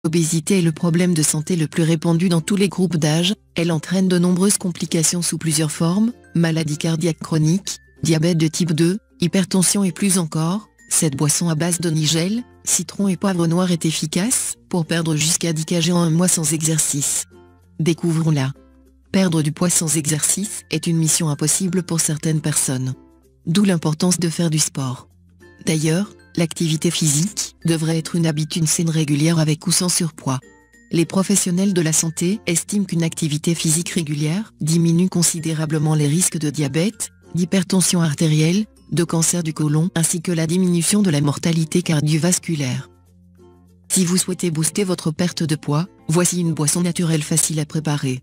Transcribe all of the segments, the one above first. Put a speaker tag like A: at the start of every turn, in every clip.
A: L'obésité est le problème de santé le plus répandu dans tous les groupes d'âge, elle entraîne de nombreuses complications sous plusieurs formes, maladies cardiaques chroniques, diabète de type 2, hypertension et plus encore. Cette boisson à base de nigel, citron et poivre noir est efficace pour perdre jusqu'à 10 kg en un mois sans exercice. Découvrons-la. Perdre du poids sans exercice est une mission impossible pour certaines personnes. D'où l'importance de faire du sport. D'ailleurs, l'activité physique devrait être une habitude saine régulière avec ou sans surpoids. Les professionnels de la santé estiment qu'une activité physique régulière diminue considérablement les risques de diabète, d'hypertension artérielle, de cancer du côlon ainsi que la diminution de la mortalité cardiovasculaire. Si vous souhaitez booster votre perte de poids, voici une boisson naturelle facile à préparer.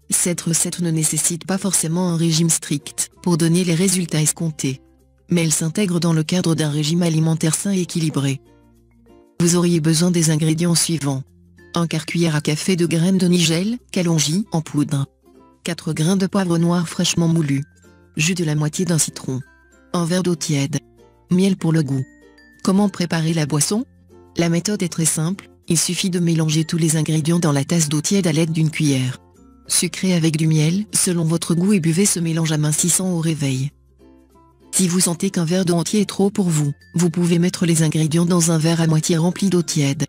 A: Cette recette ne nécessite pas forcément un régime strict pour donner les résultats escomptés. Mais elle s'intègre dans le cadre d'un régime alimentaire sain et équilibré. Vous auriez besoin des ingrédients suivants. 1 quart-cuillère à café de graines de nigel, calonji en poudre. 4 grains de poivre noir fraîchement moulu. Jus de la moitié d'un citron. 1 verre d'eau tiède. Miel pour le goût. Comment préparer la boisson? La méthode est très simple, il suffit de mélanger tous les ingrédients dans la tasse d'eau tiède à l'aide d'une cuillère. Sucrez avec du miel selon votre goût et buvez ce mélange amincissant au réveil. Si vous sentez qu'un verre d'eau entier est trop pour vous, vous pouvez mettre les ingrédients dans un verre à moitié rempli d'eau tiède.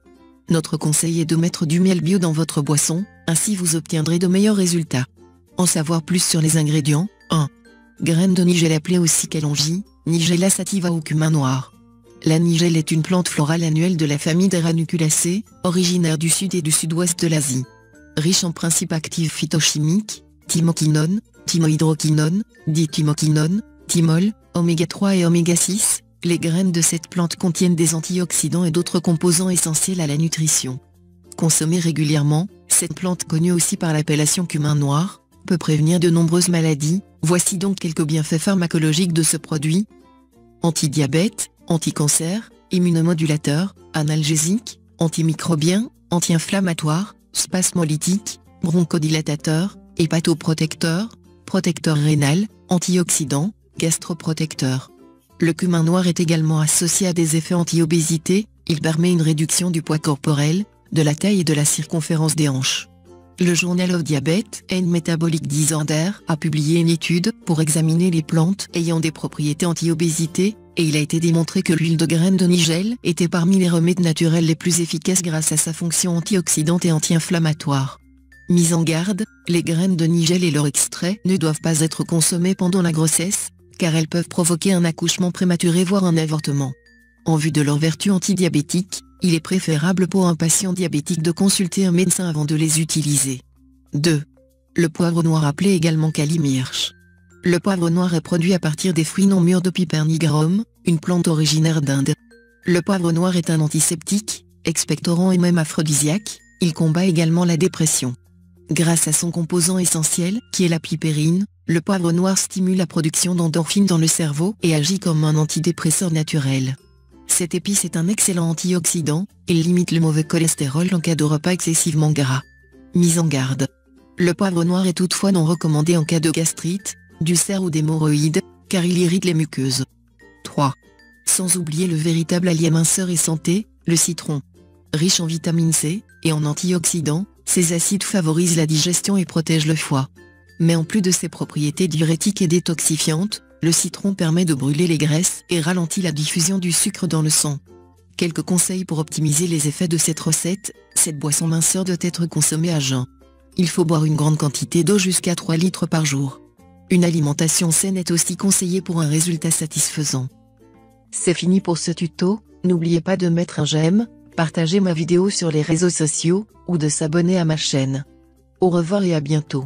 A: Notre conseil est de mettre du miel bio dans votre boisson, ainsi vous obtiendrez de meilleurs résultats. En savoir plus sur les ingrédients. 1. Graines de nigel appelées aussi calonji, Nigella sativa ou cumin noir. La nigelle est une plante florale annuelle de la famille des Ranuculacées, originaire du sud et du sud-ouest de l'Asie. Riche en principes actifs phytochimiques, thymoquinone, thymohydroquinone, dithymоquinone, thymol, oméga 3 et oméga 6, les graines de cette plante contiennent des antioxydants et d'autres composants essentiels à la nutrition. Consommée régulièrement, cette plante connue aussi par l'appellation cumin noir, peut prévenir de nombreuses maladies. Voici donc quelques bienfaits pharmacologiques de ce produit. Antidiabète, anticancer, immunomodulateur, analgésique, antimicrobien, anti-inflammatoire, spasmolytique, bronchodilatateur, hépatoprotecteur, protecteur rénal, antioxydant, gastroprotecteur. Le cumin noir est également associé à des effets anti-obésité, il permet une réduction du poids corporel, de la taille et de la circonférence des hanches. Le Journal of Diabetes and Metabolic Disorder a publié une étude pour examiner les plantes ayant des propriétés anti-obésité, et il a été démontré que l'huile de graines de nigel était parmi les remèdes naturels les plus efficaces grâce à sa fonction antioxydante et anti-inflammatoire. Mise en garde, les graines de nigel et leur extrait ne doivent pas être consommés pendant la grossesse, car elles peuvent provoquer un accouchement prématuré voire un avortement. En vue de leurs vertus antidiabétiques, il est préférable pour un patient diabétique de consulter un médecin avant de les utiliser. 2. Le poivre noir appelé également calimyrche. Le poivre noir est produit à partir des fruits non mûrs de Piper nigrum, une plante originaire d'Inde. Le poivre noir est un antiseptique, expectorant et même aphrodisiaque, il combat également la dépression. Grâce à son composant essentiel, qui est la pipérine, le poivre noir stimule la production d'endorphines dans le cerveau et agit comme un antidépresseur naturel. Cette épice est un excellent antioxydant, il limite le mauvais cholestérol en cas de repas excessivement gras. Mise en garde. Le poivre noir est toutefois non recommandé en cas de gastrite, d'ulcère ou d'hémorroïdes, car il irrite les muqueuses. 3. Sans oublier le véritable allié minceur et santé, le citron. Riche en vitamine C, et en antioxydants, ces acides favorisent la digestion et protègent le foie. Mais en plus de ses propriétés diurétiques et détoxifiantes, le citron permet de brûler les graisses et ralentit la diffusion du sucre dans le sang. Quelques conseils pour optimiser les effets de cette recette, cette boisson minceur doit être consommée à jeun. Il faut boire une grande quantité d'eau jusqu'à 3 litres par jour. Une alimentation saine est aussi conseillée pour un résultat satisfaisant. C'est fini pour ce tuto, n'oubliez pas de mettre un j'aime, partager ma vidéo sur les réseaux sociaux, ou de s'abonner à ma chaîne. Au revoir et à bientôt.